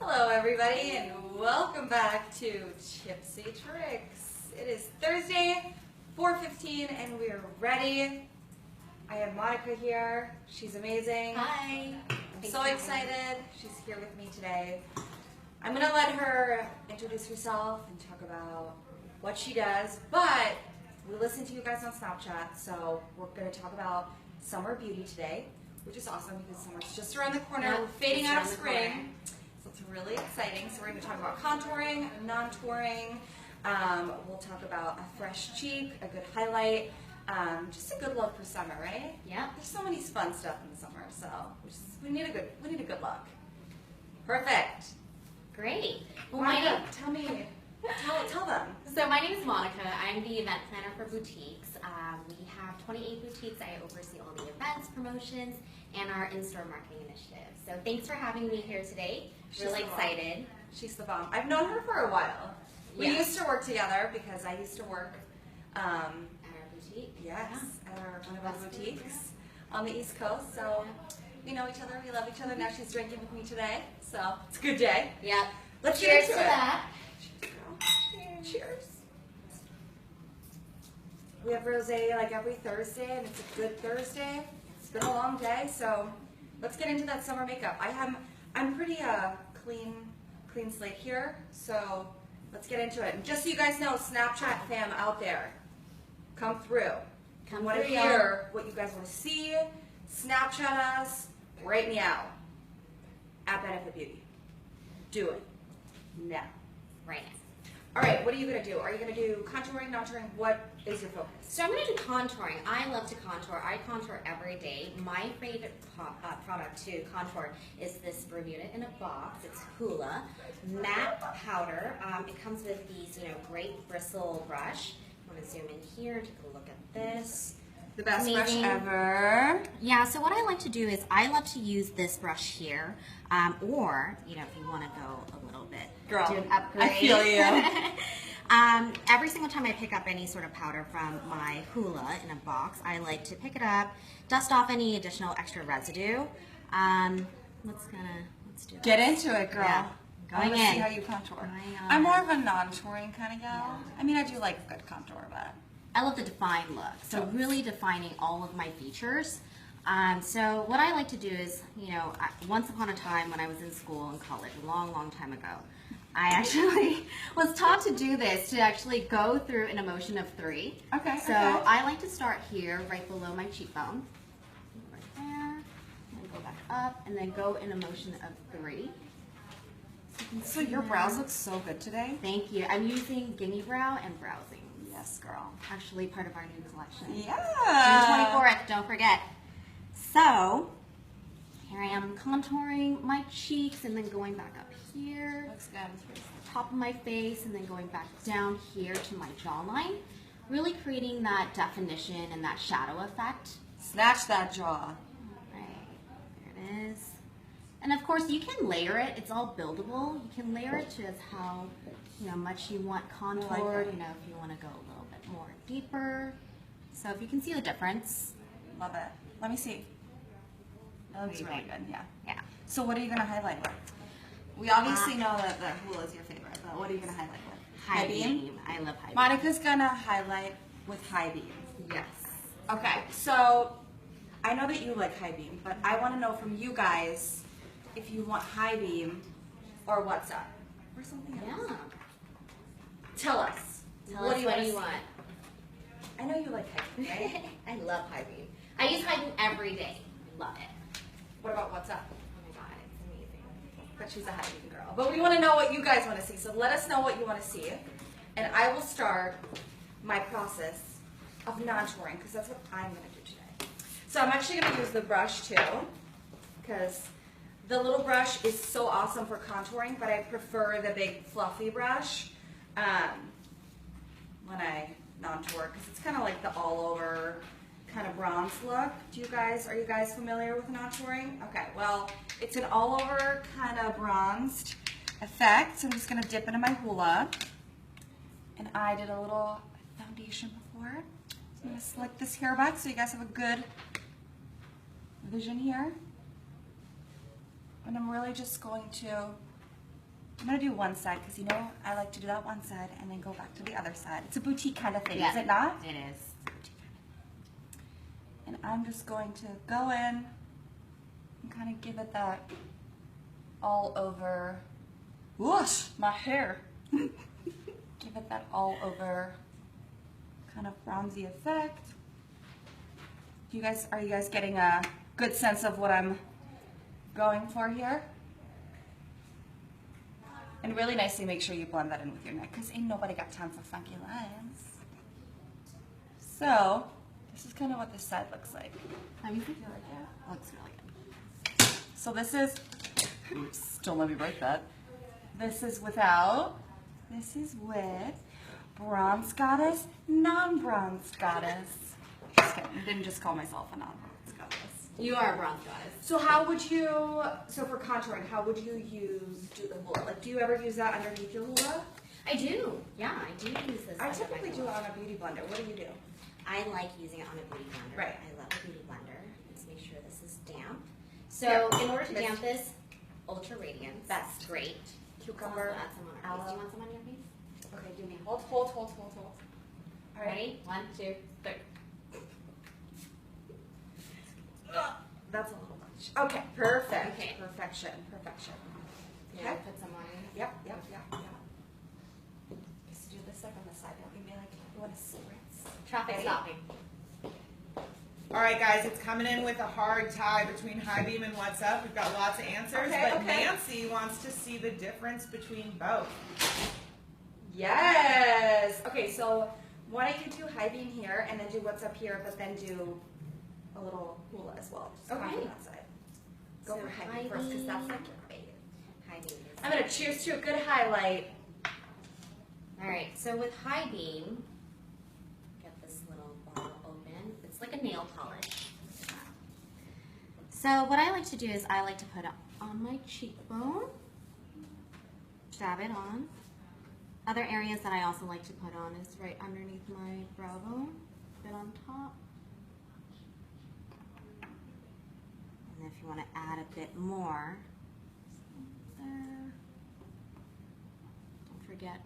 Hello everybody and welcome back to Chipsy Tricks. It is Thursday, 4:15 and we're ready. I have Monica here. She's amazing. Hi. I'm so excited. She's here with me today. I'm going to let her introduce herself and talk about what she does, but we listen to you guys on Snapchat, so we're going to talk about summer beauty today, which is awesome because summer's just around the corner. Yep, We're fading out of just around the spring. So it's really exciting. So we're going to talk about contouring, non-touring. We'll talk about a fresh cheek, a good highlight, just a good look for summer, right? Yeah. There's so many fun stuff in the summer, so we need a good look. Perfect. Great. Well, Monica, tell them. So my name is Monica. I'm the event planner for boutiques. We have 28 boutiques. I oversee all the events, promotions, and our in-store marketing initiatives. So thanks for having me here today. Really excited. She's the bomb. I've known her for a while. We Yeah. used to work together because I used to work At our boutique. yes, at one of our boutiques on the East Coast. So we know each other, we love each other. Now she's drinking with me today, so it's a good day. Yep. Let's Cheers get to into it. that. Cheers. We have rosé like every Thursday, and it's a good Thursday. It's been a long day, so let's get into that summer makeup. I'm pretty clean slate here, so let's get into it. And just so you guys know, Snapchat fam out there, come through. I want to hear what you guys want to see. Snapchat us right now at Benefit Beauty. Do it now. Right. All right, what are you going to do? Are you going to do contouring, non-touring? What is your focus? So I'm going to do contouring. I love to contour. I contour every day. My favorite product to contour is this Bermuda in a box. It's Hoola matte powder. It comes with these, great bristle brush. I'm going to zoom in here and take a look at this. The best Amazing. brush ever. Yeah, so what I like to do is I love to use this brush here, or, if you want to go a little bit, Girl, do an upgrade. I feel you. Every single time I pick up any sort of powder from my Hoola in a box, I like to pick it up, dust off any additional extra residue. Let's do Get this. into it, girl. Yeah. I want Going to see in. how you contour. Going on. I'm more of a non-touring kind of gal. I mean, I do like a good contour, but I love the defined look, so really defining all of my features. So what I like to do is, once upon a time when I was in school in college, a long, long time ago, I actually was taught to do this, to actually go through an emotion of 3. Okay. So I like to start here, right below my cheekbone, right there, and go back up, and then go in a motion of 3. So your brows look so good today. Thank you. I'm using Gimme Brow and Browsing. Yes, girl. Actually part of our new collection. Yeah. June 24th, don't forget. So, here I am contouring my cheeks and then going back up here, Looks good. top of my face, and then going back down here to my jawline. Really creating that definition and that shadow effect. Snatch that jaw. Right, there it is. And of course, you can layer it. It's all buildable. You can layer it to as how much you want contoured. If you want to go a little bit more deeper. So if you can see the difference. Love it. Let me see. That looks What do you really think? good, yeah. Yeah. So what are you going to highlight with? We obviously know that the Hoola is your favorite, but what are you going to highlight with? High beam. I love high beam. Monica's going to highlight with high beam. Yes. Okay, so I know that you like high beam, but I want to know from you guys if you want high beam or what's up or something else. Yeah. Tell us. Tell us what do you want? want. I know you like high beam, right? I love high beam. I use high beam every day. Love it. What about what's up? Oh my god, it's amazing. But she's a high beam girl. But we want to know what you guys want to see. So let us know what you want to see. And I will start my process of non-touring because that's what I'm going to do today. So I'm actually going to use the brush too because the little brush is so awesome for contouring, but I prefer the big fluffy brush when I non-tour because it's kind of like the all-over kind of bronze look. Are you guys familiar with non-touring? Okay, well, it's an all-over kind of bronzed effect. So I'm just going to dip into my Hoola. And I did a little foundation before. So I'm going to slick this hair back so you guys have a good vision here. And I'm really just going to I'm gonna do one side because you know I like to do that one side and then go back to the other side. It's a boutique kind of thing, Yeah, is it not? It is. And I'm just going to go in and kind of give it that all over, whoosh, my hair. Give it that all over kind of bronzy effect. Are you guys getting a good sense of what I'm going for here? And really nicely make sure you blend that in with your neck because ain't nobody got time for funky lines. So, this is kind of what this side looks like. How do you think? You like it? Looks really good. So this is, oops, don't let me break that. This is without, this is with bronze goddess, non-bronze goddess. Just kidding, I didn't just call myself a non-bronze goddess. You are a bronze goddess. So how would you, so for contouring, how would you do the hula? Like, do you ever use that underneath your hula? I do. Yeah, I do use this. I under my typically do it hula. on a beauty blender. What do you do? I like using it on a beauty blender. Right. I love a beauty blender. Let's make sure this is damp. So Yeah. in order to damp this, Ultra Radiance. That's great. Cucumber, Add some on our face. Do you want some on your face? Okay, do me. Hold. All right. Ready? 1, 2, 3. That's a little much. Okay, perfect. Okay. Perfection. Yeah, put some on you. Yep. Just do this like on the side. Don't you be like, you want to spritz? Traffic Ready? stopping. All right, guys, it's coming in with a hard tie between high beam and what's up. We've got lots of answers, but Okay. Nancy wants to see the difference between both. Yes. Okay, so why don't you do high beam here and then do what's up here, but then do a little hula as well. Just Okay. on that side. Go So for high high beam first because that's beam. like your fave. High beam. is- I'm gonna cheers to a good highlight. All right, so with high beam, get this little bottle open. It's like a nail polish. So what I like to do is I like to put it on my cheekbone, dab it on. Other areas that I also like to put on is right underneath my brow bone, a bit on top. And if you want to add a bit more, there. Don't forget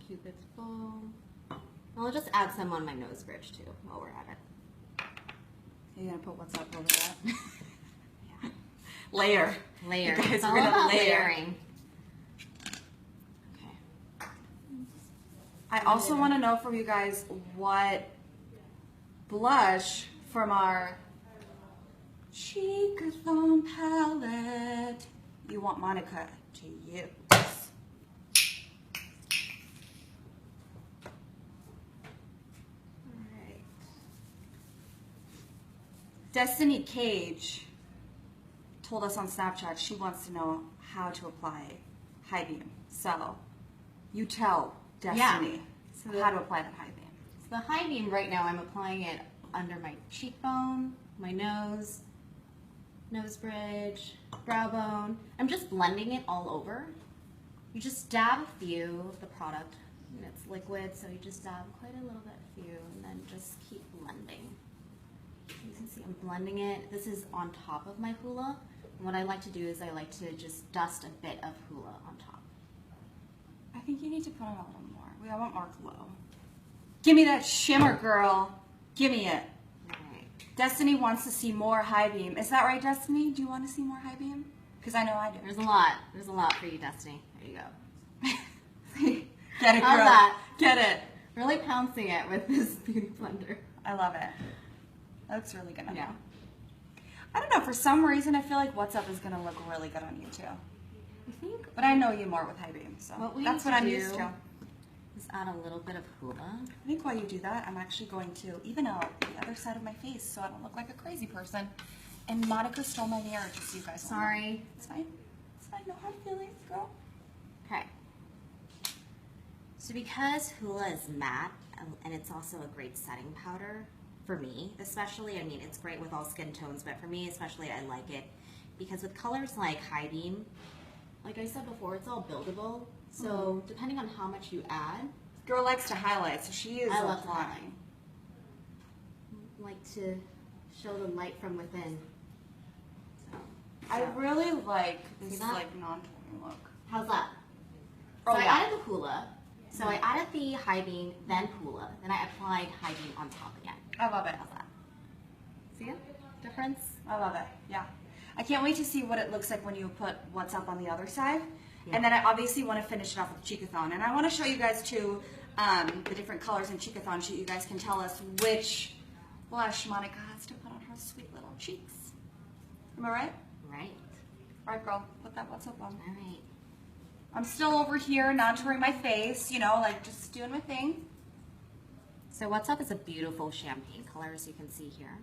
Cupid's bow. I'll just add some on my nose bridge too while we're at it. Are you gonna put what's up over that? Yeah. Layer. Layer. You guys, It's we're all gonna about layer. layering. Okay. I also want to know from you guys what blush from our Cheekathon palette you want Monica to use. Alright. Destiny Cage told us on Snapchat she wants to know how to apply high beam. So you tell Destiny So how to apply that high beam. the high beam right now, I'm applying it under my cheekbone, my nose, nose bridge, brow bone. I'm just blending it all over. You just dab a few of the product, and it's liquid, so you just dab quite a little bit few, and then just keep blending. You can see I'm blending it. This is on top of my hula. And what I like to do is I like to just dust a bit of hula on top. I think you need to put on a little more. I want more glow. Give me that shimmer, girl. Give me it. All right. Destiny wants to see more high beam. Is that right, Destiny? Do you want to see more high beam? Because I know I do. There's a lot. There's a lot for you, Destiny. There you go. Get it, How's girl. that? Get it. Really pouncing it with this beauty blender. I love it. That looks really good on Yeah. you. I don't know. For some reason, I feel like What's Up is going to look really good on you, too. I think But I know you more with high beam, so what we that's need what to I'm do used to. is add a little bit of hula. I think while you do that, I'm actually going to even out the other side of my face so I don't look like a crazy person. And Monica stole my mirror, just so you guys know. Sorry. It's fine. It's fine. No hard feelings, girl. Okay. So because hula is matte, and it's also a great setting powder, for me especially, I mean it's great with all skin tones, but for me especially I like it because with colors like high beam, like I said before, it's all buildable. So depending on how much you add, Girl likes to highlight, so she is I love to applying. like to show the light from within. So, I really like See this that? like non-toning look. how's that? So Oh, I yeah. added the Hoola. So I added the high beam, then Hoola. Then I applied high beam on top again. I love it. How's that? See it? Difference? I love it. Yeah. I can't wait to see what it looks like when you put what's up on the other side. Yeah. And then I obviously want to finish it off with Cheekathon. And I want to show you guys too the different colors in Cheekathon so you guys can tell us which blush Monica has to put on her sweet little cheeks. Am I right? Right. All right, girl. Put that what's up on. All right. I'm still over here contouring my face, you know, like just doing my thing. So What's Up is a beautiful champagne color, as you can see here.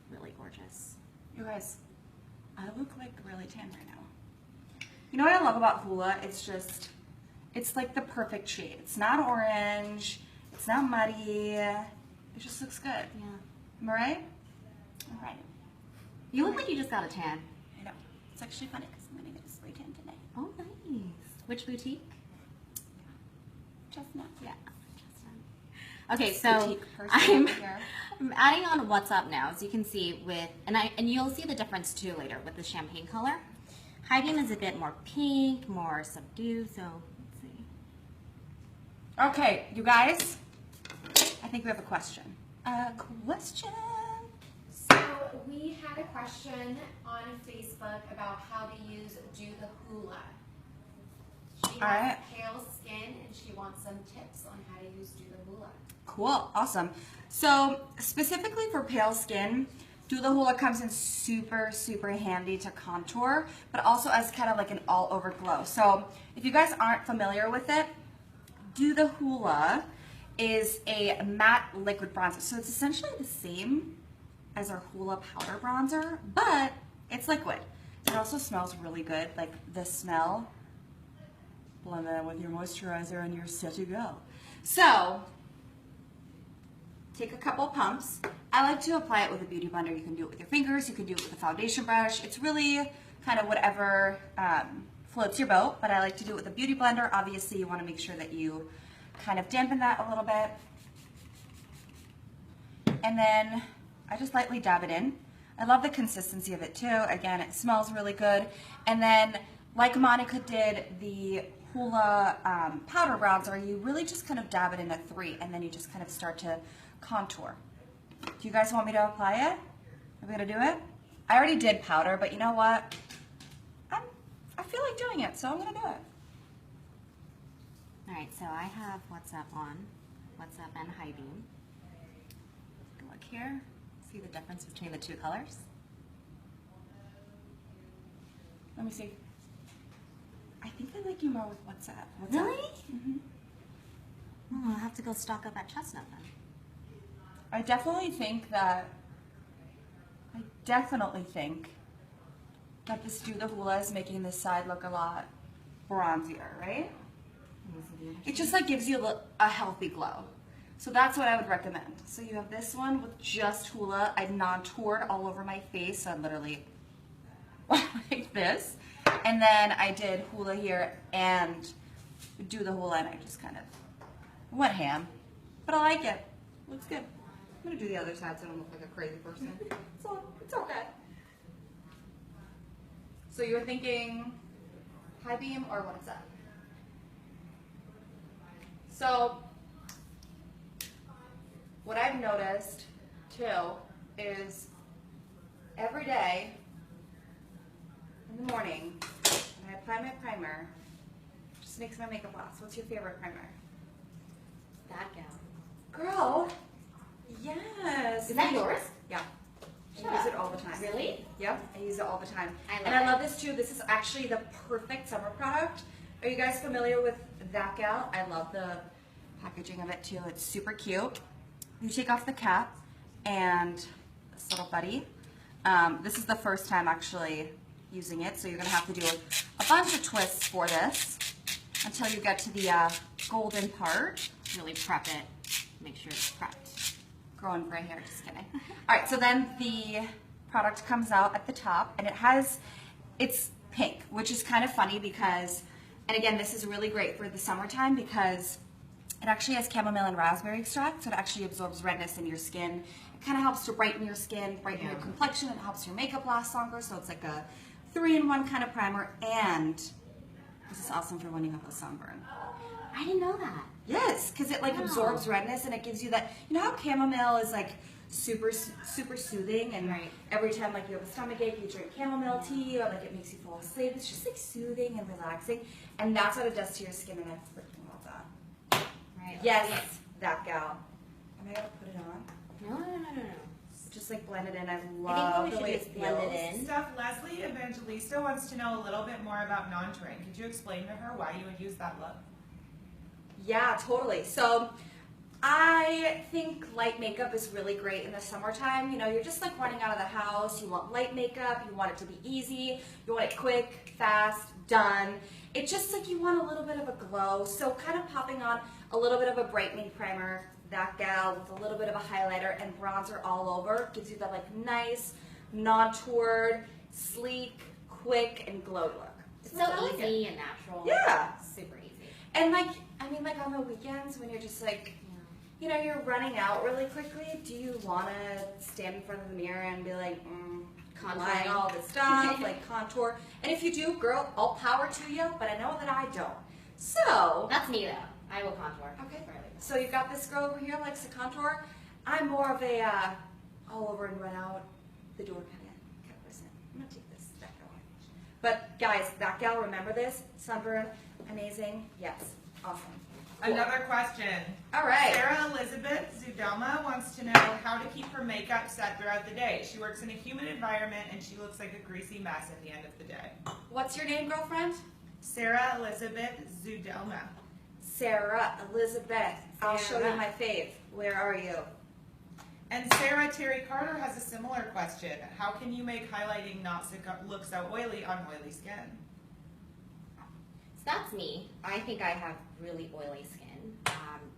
Really gorgeous. You guys, I look like really tan right now. You know what I love about Hoola? It's like the perfect shade. It's not orange. It's not muddy. It just looks good. Yeah. Am I right? All right. You look like you just got a tan. I know. It's actually funny because I'm going to get a spray tan today. Oh, nice. Which boutique? Just not. Yeah. Okay, so Boutique person over here. I'm adding on What's Up now, as you can see with, and you'll see the difference too later with the champagne color. High beam is a bit more pink, more subdued, so let's see. Okay, you guys, I think we have a question. A question? So we had a question on Facebook about how to use Do the Hoola. She has Alright. pale skin and she wants some tips on how to use Do the Hoola. Cool, awesome. So specifically for pale skin, Do the Hoola comes in super, super handy to contour, but also as kind of like an all-over glow. So if you guys aren't familiar with it, Do the Hoola is a matte liquid bronzer. So it's essentially the same as our Hoola powder bronzer, but it's liquid. It also smells really good, like the smell. Blend that in with your moisturizer and you're set to go. So take a couple pumps. I like to apply it with a beauty blender. You can do it with your fingers. You can do it with a foundation brush. It's really kind of whatever floats your boat, but I like to do it with a beauty blender. Obviously, you want to make sure that you kind of dampen that a little bit. And then I just lightly dab it in. I love the consistency of it too. Again, it smells really good. And then, like Monica did the Hoola powder bronzer, you really just kind of dab it in a 3, and then you just kind of start to contour. Do you guys want me to apply it? Are we gonna do it? I already did powder, but you know what? I feel like doing it, so I'm gonna do it. All right, so I have What's Up on, What's Up and High Beam. Take a look here. See the difference between the two colors? Let me see. I think I like you more with What's Up. What's Really? Up? Mm-hmm. Oh, I'll have to go stock up at Chestnut then. I definitely think that this Do the Hoola is making this side look a lot bronzier, right? It just like gives you a healthy glow. So that's what I would recommend. So you have this one with just Hoola. I non-toured all over my face. So I literally like this. And then I did Hoola here and Do the Hoola, and I just kind of went ham. But I like it. Looks good. I'm gonna do the other side so I don't look like a crazy person. So it's okay. So you were thinking High Beam or What's Up? So what I've noticed too is every day in the morning when I apply my primer, it just makes my makeup last. What's your favorite primer? That gal. Girl, yes. Is that yours? Yeah. I Shut use up. it all the time. Really? Yep, I use it all the time. I love and I it. love this too. This is actually the perfect summer product. Are you guys familiar with That Gal? I love the packaging of it too. It's super cute. You take off the cap and this little buddy. This is the first time actually using it, so you're gonna have to do a bunch of twists for this until you get to the golden part. Really prep it. Make sure it's prepped. Growing gray hair, just kidding. All right, so then the product comes out at the top, and it's pink, which is kind of funny because, and again, this is really great for the summertime because it actually has chamomile and raspberry extract, so it actually absorbs redness in your skin. It kind of helps to brighten your skin, brighten your complexion, and it helps your makeup last longer, so it's like a 3-in-1 kind of primer and This is awesome for when you have a sunburn. I didn't know that. Yes, because it like Wow. absorbs redness and it gives you that. You know how chamomile is like super soothing, and Right. every time like you have a stomach ache, you drink chamomile tea, or like it makes you fall asleep. It's just like soothing and relaxing, and that's what it does to your skin. And I freaking love that. Right. Yes, that gal. Am I gonna put it on? No. Just like blend it in. I I love think the we way should it just blend feels. it in. Steph, Leslie Evangelista wants to know a little bit more about non-touring. Could you explain to her why you would use that look? Yeah, totally. So I think light makeup is really great in the summertime. You know, you're just like running out of the house. You want light makeup. You want it to be easy. You want it quick, fast, done. It's just like you want a little bit of a glow. So kind of popping on a little bit of a brightening primer, that gal, with a little bit of a highlighter and bronzer all over, gives you that like nice, non-toured, sleek, quick, and glowed look. It's So I so like it. easy and natural. Yeah. Super easy. And like, I mean, like on the weekends when you're just like, you know, you're running out really quickly, do you want to stand in front of the mirror and be like, contouring all this stuff, like contour? And if you do, girl, all power to you, but I know that I don't. So, That's me though. I will contour. okay, Fairly well. so you've got this girl over here likes to contour. I'm more of a all over and run out the door kind of person. I'm gonna take this, that gal. But guys, that gal, remember this, sunburn, amazing, yes, awesome. Cool. Another question. All right. Sarah Elizabeth Zudoma wants to know how to keep her makeup set throughout the day. She works in a humid environment and she looks like a greasy mess at the end of the day. What's your name, girlfriend? Sarah Elizabeth Zudoma. Sarah Elizabeth. I'll show you Sarah. my fave. Where are you? And Sarah Terry Carter has a similar question. How can you make highlighting not look so oily on oily skin? So that's me. I think I have really oily skin.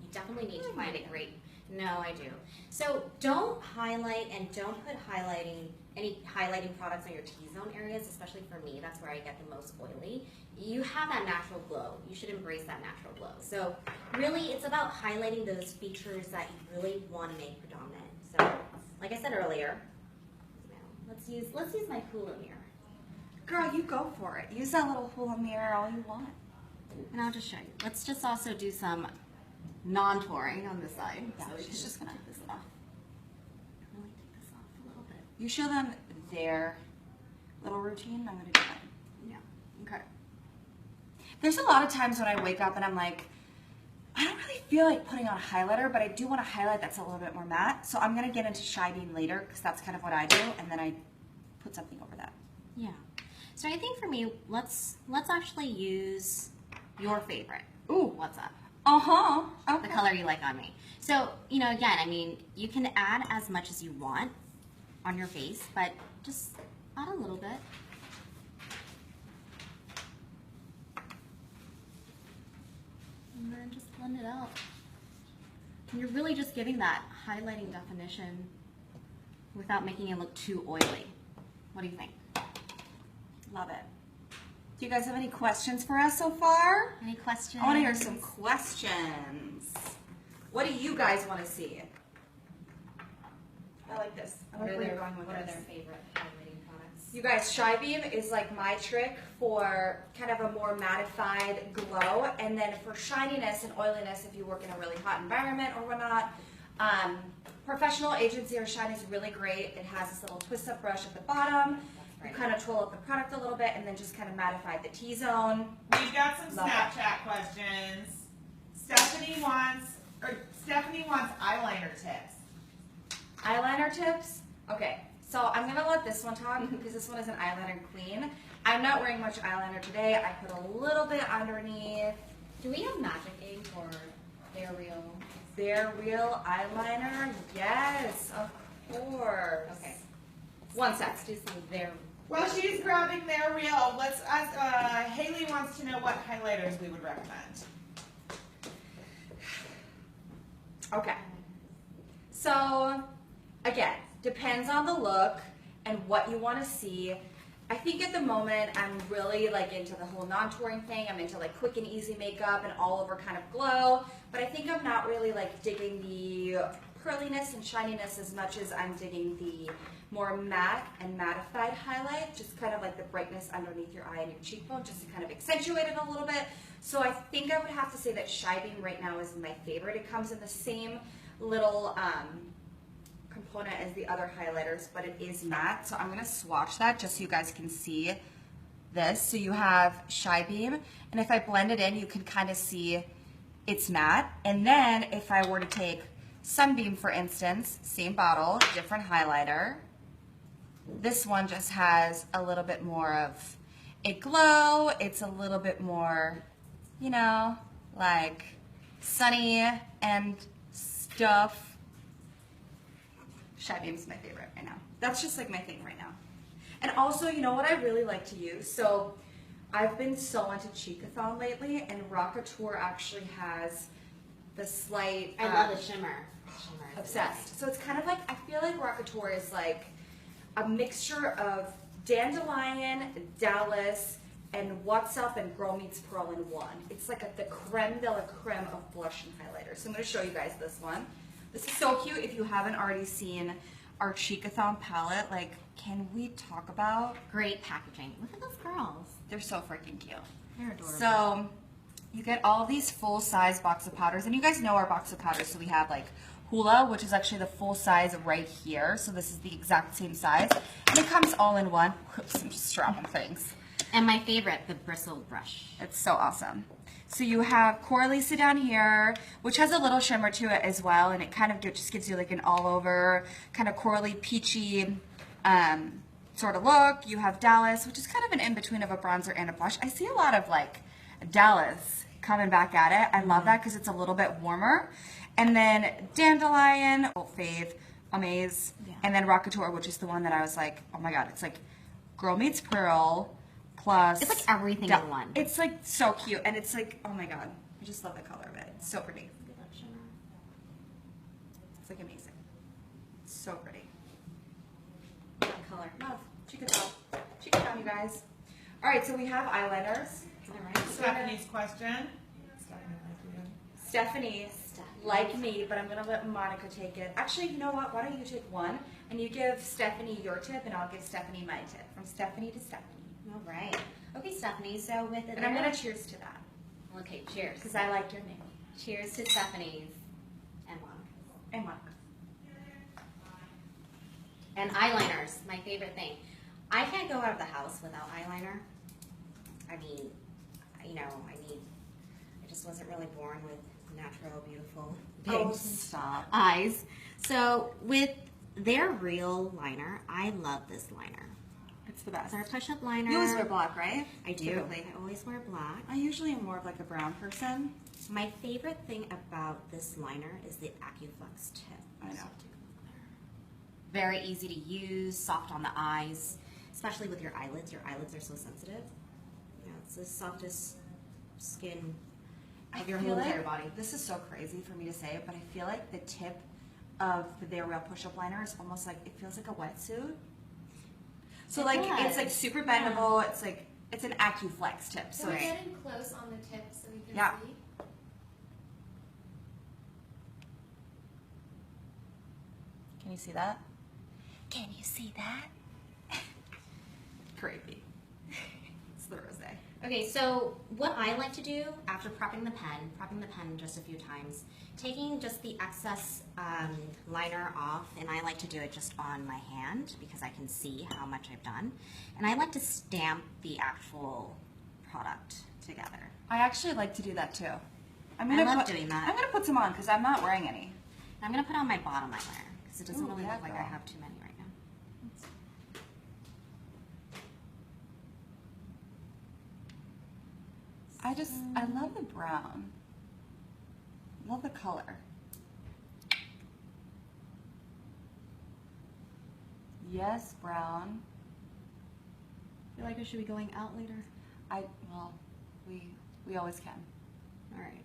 You definitely need to find a great. No, I do. So don't highlight and don't put any highlighting products on your T-zone areas, especially for me. That's where I get the most oily. You have that natural glow. You should embrace that natural glow. So really, it's about highlighting those features that you really want to make predominant. So, like I said earlier, let's use my Hula mirror. Girl, you go for it. Use that little hula mirror all you want. And I'll just show you. Let's just also do some non-touring on this side. Yeah, so we she's can just gonna take this off. Really take this off a little bit. You show them their little routine. I'm gonna do mine. Yeah. Okay. There's a lot of times when I wake up and I'm like, I don't really feel like putting on a highlighter, but I do want a highlight that's a little bit more matte. So I'm gonna get into Shy Beam later because that's kind of what I do, and then I put something over that. Yeah. So I think for me, let's actually use your favorite. Ooh. What's up? Uh-huh. The Okay. color you like on me. So, you know, again, I mean, you can add as much as you want on your face, but just add a little bit. And then just blend it out. And you're really just giving that highlighting definition without making it look too oily. What do you think? Love it. Do you guys have any questions for us so far? Any questions? I want to hear some questions. What do you guys want to see? I like this. I like where you're going with What are this. their favorite highlighting products? You guys, Shy Beam is like my trick for kind of a more mattified glow, and then for shininess and oiliness if you work in a really hot environment or whatnot. Professional Agency or Shine is really great. It has this little twist up brush at the bottom. You Right. kind of twirl up the product a little bit and then just kind of mattify the T-zone. We've got some Love it. Snapchat questions. Stephanie wants eyeliner tips. Eyeliner tips? Okay, so I'm gonna let this one talk because this one is an eyeliner queen. I'm not wearing much eyeliner today. I put a little bit underneath. Do we have Magic Ink or They're Real? Their Real eyeliner? Yes, of course. Okay. One sec. Let's do some They're. Well, she's grabbing their reel. Let's ask. Haley wants to know what highlighters we would recommend. Okay. So, again, depends on the look and what you want to see. I think at the moment I'm really like into the whole non-touring thing. I'm into like quick and easy makeup and all over kind of glow. But I think I'm not really like digging the pearliness and shininess as much as I'm digging the more matte and mattified highlight, just kind of like the brightness underneath your eye and your cheekbone, just to kind of accentuate it a little bit. So I think I would have to say that Shy Beam right now is my favorite. It comes in the same little component as the other highlighters, but it is matte. So I'm gonna swatch that just so you guys can see this. So you have Shy Beam, and if I blend it in, you can kind of see it's matte. And then if I were to take Sunbeam, for instance, same bottle, different highlighter. This one just has a little bit more of a glow. It's a little bit more, you know, like sunny and stuff. Shy Beam's my favorite right now. That's just like my thing right now. And also, you know what I really like to use? So I've been so into Cheekathon lately, and Rockateur actually has the slight... I love the shimmer. Obsessed. So it's kind of like, I feel like Rockateur is like a mixture of Dandelion, Dallas, and What's Up and Girl Meets Pearl in one. It's like the creme de la creme of blush and highlighter. So I'm going to show you guys this one. This is so cute. If you haven't already seen our Cheekathon palette, like, can we talk about? Great packaging. Look at those girls. They're so freaking cute. They're adorable. So you get all these full-size box of powders, and you guys know our box of powders. So we have like Hula, which is actually the full size right here. So this is the exact same size, and it comes all in one. Whoops, I'm just dropping things. And my favorite, the bristle brush. It's so awesome. So you have Coralisa down here, which has a little shimmer to it as well, and it kind of just gives you like an all-over kind of corally, peachy sort of look. You have Dallas, which is kind of an in-between of a bronzer and a blush. I see a lot of like Dallas coming back at it. I love that because it's a little bit warmer. And then Dandelion, old fave, Amaze, and then Rockateur, which is the one that I was like, oh my god, it's like Girl Meets Pearl plus... It's like everything in one. It's like so cute, and it's like, oh my god, I just love the color of it. It's so pretty. It's like amazing. It's so pretty. What color? Love. Cheekathon, you guys. All right, so we have eyeliners. All right. Stephanie's question. Stephanie, like me, but I'm gonna let Monica take it. Actually, you know what? Why don't you take one and you give Stephanie your tip, and I'll give Stephanie my tip. From Stephanie to Stephanie. All right. Okay, Stephanie. So with it, And I'm gonna cheers to that Okay, cheers. because I like your name. Cheers to Stephanie's and Monica. And Monica. And eyeliners, my favorite thing. I can't go out of the house without eyeliner. I mean, you know, I just wasn't really born with natural, beautiful, big Oh, stop. eyes. So with their real liner, I love this liner. It's the best. It's our push-up liner. You always wear black, right? I do. Typically. I always wear black. I usually am more of like a brown person. My favorite thing about this liner is the AccuFlex tip. I know. Very easy to use, soft on the eyes, especially with your eyelids. Your eyelids are so sensitive. You know, it's the softest skin of your whole entire body. This is so crazy for me to say, but I feel like the tip of their real push-up liner is almost like, it feels like a wetsuit. So It like, does. it's like super bendable. It's like, it's an AccuFlex tip. So Can we it's, get in close on the tip so we can Yeah. see? can you see that? Can you see that? Creepy. It's the rosé. Okay, so what I like to do after prepping the pen just a few times, taking just the excess liner off, and I like to do it just on my hand because I can see how much I've done. And I like to stamp the actual product together. I actually like to do that too. I love doing that. I'm gonna put some on because I'm not wearing any. And I'm gonna put on my bottom eyeliner because it doesn't Ooh, really yeah, look like I girl. have too many right now. I love the brown. Love the color. Yes, brown. Feel like I should be going out later? Well, we always can. All right.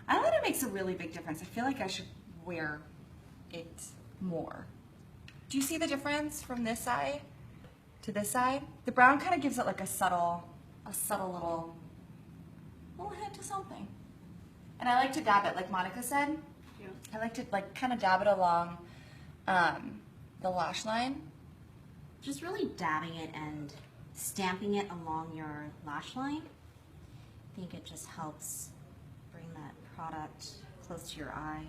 Eyeliner makes a really big difference. I feel like I should wear it more. Do you see the difference from this side to this side? The brown kind of gives it like a subtle little hint of something. And I like to dab it, like Monica said. Yeah. I like to like kind of dab it along the lash line. Just really dabbing it and stamping it along your lash line. I think it just helps bring that product close to your eye.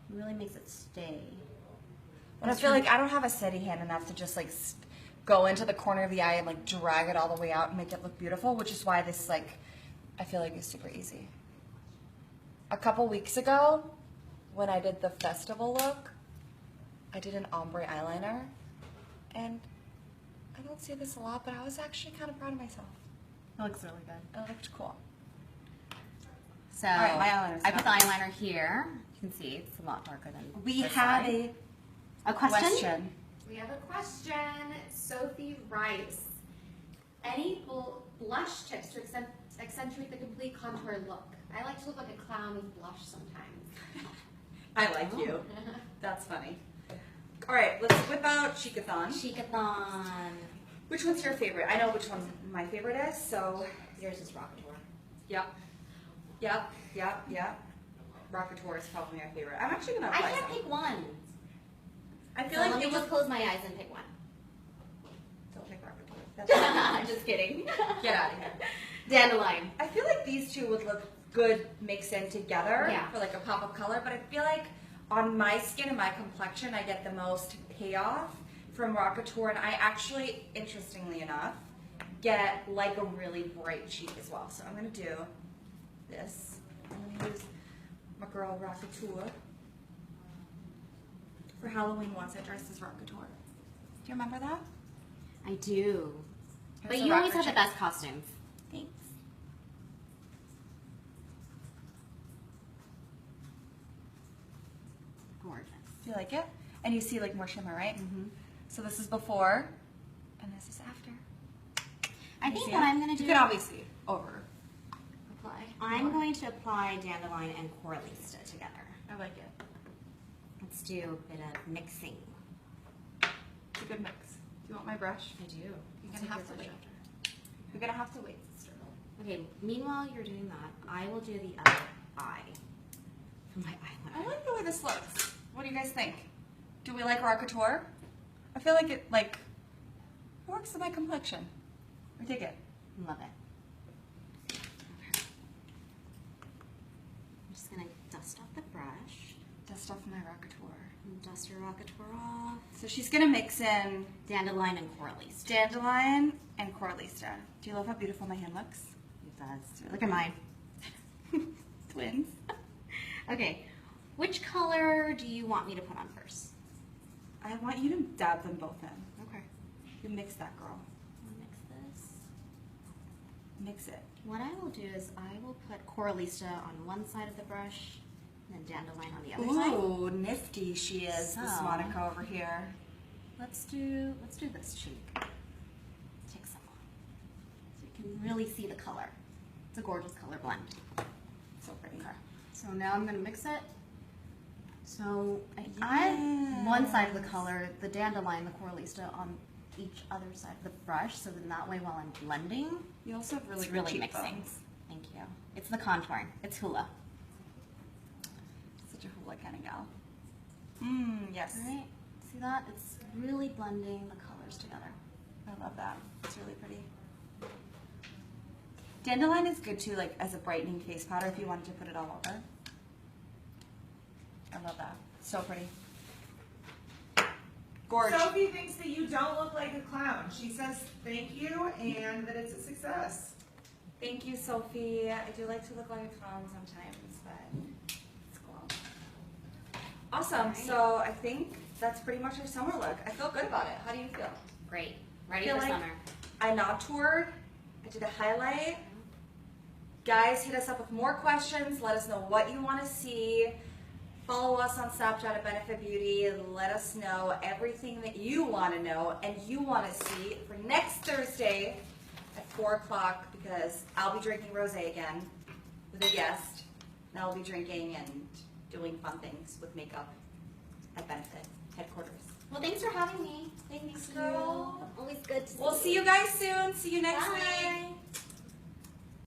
It really makes it stay. But I feel like I don't have a steady hand enough to just like go into the corner of the eye and like drag it all the way out and make it look beautiful, which is why this like I feel like is super easy. A couple weeks ago, when I did the festival look, I did an ombre eyeliner, and I don't see this a lot, but I was actually kind of proud of myself. It looks really good. It looked cool. So All right, my eyeliner's I put the done. eyeliner here. You can see it's a lot darker than We this have side. a question. We have a question. Sophie Rice. Any blush tips to accentuate the complete contour look? I like to look like a clown with blush sometimes. I like you. That's funny. All right, let's whip out Cheekathon. Cheekathon. Which one's your favorite? I know which one my favorite is, so Yours is Rockator. yep. Rockator is probably my favorite. I'm actually gonna I apply can't some. pick one. I feel So like let me it just was. close my eyes and pick one. Don't pick Rockator. That's Just kidding. Get out of here. Dandelion. I feel like these two would look good mixed in together Yeah. for like a pop of color, but I feel like on my skin and my complexion, I get the most payoff from Rockator, and I actually, interestingly enough, get like a really bright cheek as well. So I'm gonna do this. I'm gonna use my girl Rockator. For Halloween once, I dressed as Rockator. Do you remember that? I do. But Here's a you always rocker have the chick. best costumes. Thanks. Gorgeous. Do you like it? And you see like more shimmer, right? Mm-hmm. So this is before, and this is after. I You think see what it? I'm going to do. You can obviously over apply. I'm going to apply Dandelion and Coralista together. I like it. Let's do a bit of mixing. It's a good mix. Do you want my brush? I do. You're gonna have to wait. You're gonna have to wait, sister. Okay, meanwhile you're doing that, I will do the other eye for my eyeliner. I like the way this looks. What do you guys think? Do we like Rockator? I feel like it works with my complexion. I dig it. Love it. I'm just going to dust off the brush Dust off my Rockator. and dust your Rockator off. So she's gonna mix in Dandelion and Coralista. Dandelion and Coralista. Do you love how beautiful my hand looks? It does. Look at mine. Twins. Okay, which color do you want me to put on first? I want you to dab them both in. Okay. You mix that, girl. I'll mix this. Mix it. What I will do is I will put Coralista on one side of the brush and then Dandelion on the other side. Ooh, nifty she is, this So- Monica over here. Let's do this cheek. Take some on. So you can really see the color. It's a gorgeous color blend. So pretty. So now I'm gonna mix it. So I have one side of the color, the Dandelion, the Coralista on each other side of the brush, so then that way while I'm blending, You also have really it's good really mixing. cheekbones. Thank you. It's the contouring. It's hula. Such a hula kind of gal. Yes. All right. See that? It's really blending the colors together. I love that. It's really pretty. Dandelion is good too, like as a brightening face powder if you wanted to put it all over. I love that. So pretty. Gorge. Sophie thinks that you don't look like a clown. She says thank you and that it's a success. Thank you, Sophie. I do like to look like a clown sometimes, but it's cool. Awesome. So I think that's pretty much our summer look. I feel good about it. How do you feel? Great. Ready Feel for like- summer. I non-toured. I did a highlight. Guys, hit us up with more questions. Let us know what you want to see. Follow us on Snapchat at Benefit Beauty. Let us know everything that you want to know and you want to see for next Thursday at 4 o'clock because I'll be drinking rosé again with a guest. And I'll be drinking and doing fun things with makeup at Benefit headquarters. Well, thanks for having me. Thanks, Thank girl. you. Always good to see We'll see you guys soon. See you next Bye. week.